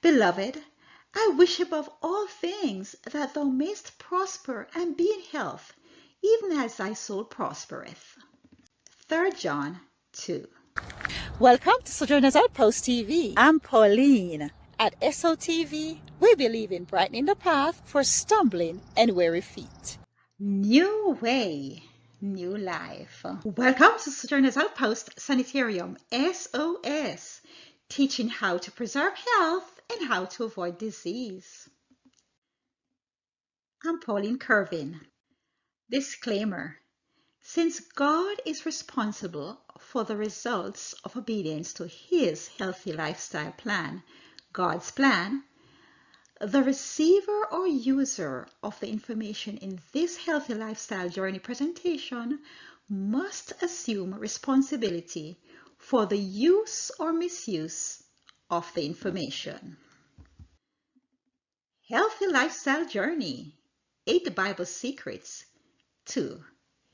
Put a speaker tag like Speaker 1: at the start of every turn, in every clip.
Speaker 1: Beloved, I wish above all things that thou mayst prosper and be in health, even as thy soul prospereth. 3 John 2.
Speaker 2: Welcome to Sojourners Outpost TV. I'm Pauline. At SOTV, we believe in brightening the path for stumbling and weary feet.
Speaker 1: New way, new life. Welcome to Sojourners Outpost Sanitarium, SOS, teaching how to preserve health and how to avoid disease. I'm Pauline Kervin. Disclaimer. Since God is responsible for the results of obedience to His healthy lifestyle plan, God's plan, the receiver or user of the information in this healthy lifestyle journey presentation must assume responsibility for the use or misuse of the information. Healthy Lifestyle Journey, 8 Bible Secrets to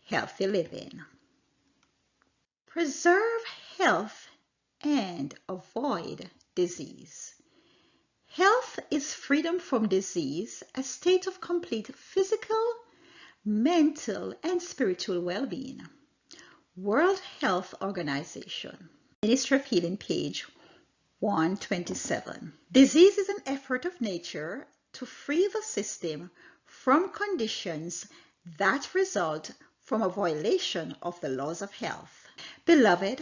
Speaker 1: Healthy Living. Preserve health and avoid disease. Health is freedom from disease, a state of complete physical, mental, and spiritual well-being. World Health Organization, Ministry of Healing, page 127. Disease is an effort of nature to free the system from conditions that result from a violation of the laws of health. Beloved,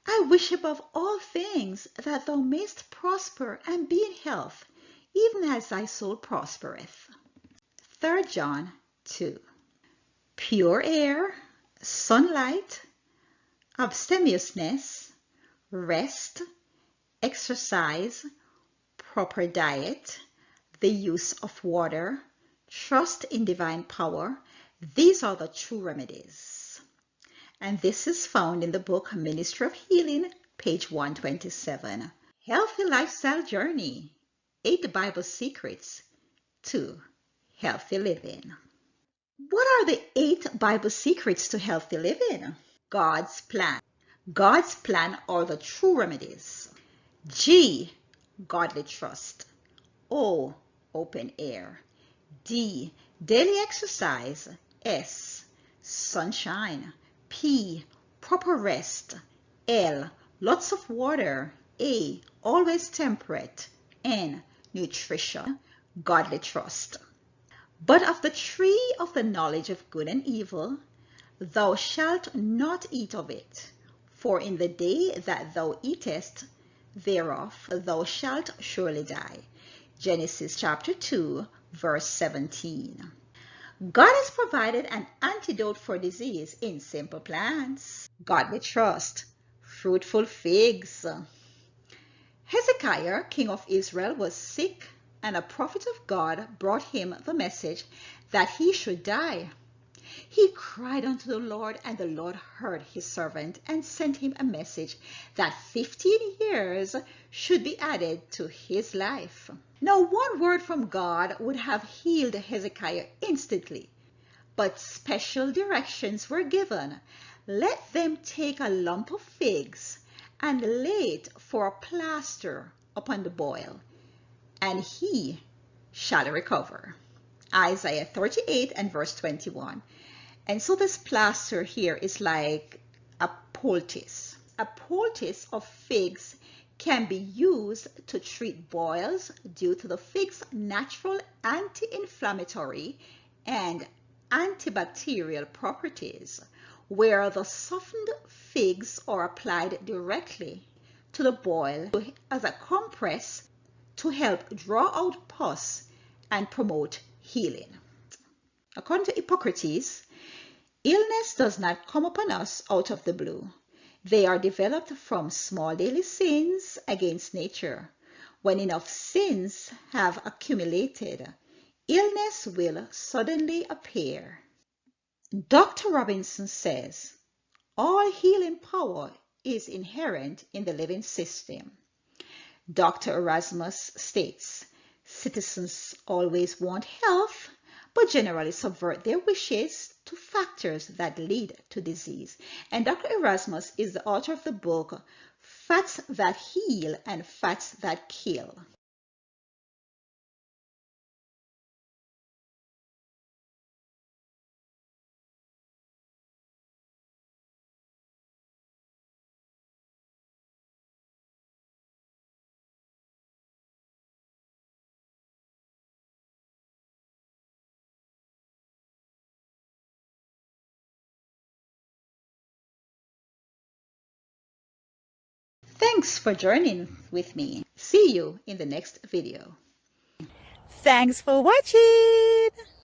Speaker 1: I wish above all things that thou mayst prosper and be in health, even as thy soul prospereth. 3 John 2. Pure air, sunlight, abstemiousness, rest, exercise, proper diet, the use of water, trust in divine power, these are the true remedies. And this is found in the book Ministry of Healing, page 127. Healthy Lifestyle Journey, 8 Bible Secrets to Healthy Living. What are the 8 Bible secrets to healthy living? God's plan. God's plan are the true remedies. G, godly trust. O, open air. D, daily exercise. S, sunshine. P, proper rest. L, lots of water. A, always temperate. N, nutrition. Godly trust. But of the tree of the knowledge of good and evil, thou shalt not eat of it, for in the day that thou eatest thereof, thou shalt surely die. Genesis chapter 2, verse 17. God has provided an antidote for disease in simple plants. Godly trust, fruitful figs. Hezekiah, king of Israel, was sick, and a prophet of God brought him the message that he should die. He cried unto the Lord, and the Lord heard his servant and sent him a message that 15 years should be added to his life. Now, one word from God would have healed Hezekiah instantly, but special directions were given. Let them take a lump of figs and lay it for a plaster upon the boil, and he shall recover. Isaiah 38 and verse 21. And so this plaster here is like a poultice. A poultice of figs can be used to treat boils due to the fig's natural anti-inflammatory and antibacterial properties, where the softened figs are applied directly to the boil as a compress to help draw out pus and promote healing. According to Hippocrates, illness does not come upon us out of the blue. They are developed from small daily sins against nature. When enough sins have accumulated, illness will suddenly appear. Dr. Robinson says, all healing power is inherent in the living system. Dr. Erasmus states, citizens always want health, but generally subvert their wishes to factors that lead to disease. And Dr. Erasmus is the author of the book, Fats That Heal and Fats That Kill. Thanks for joining with me. See you in the next video.
Speaker 2: Thanks for watching.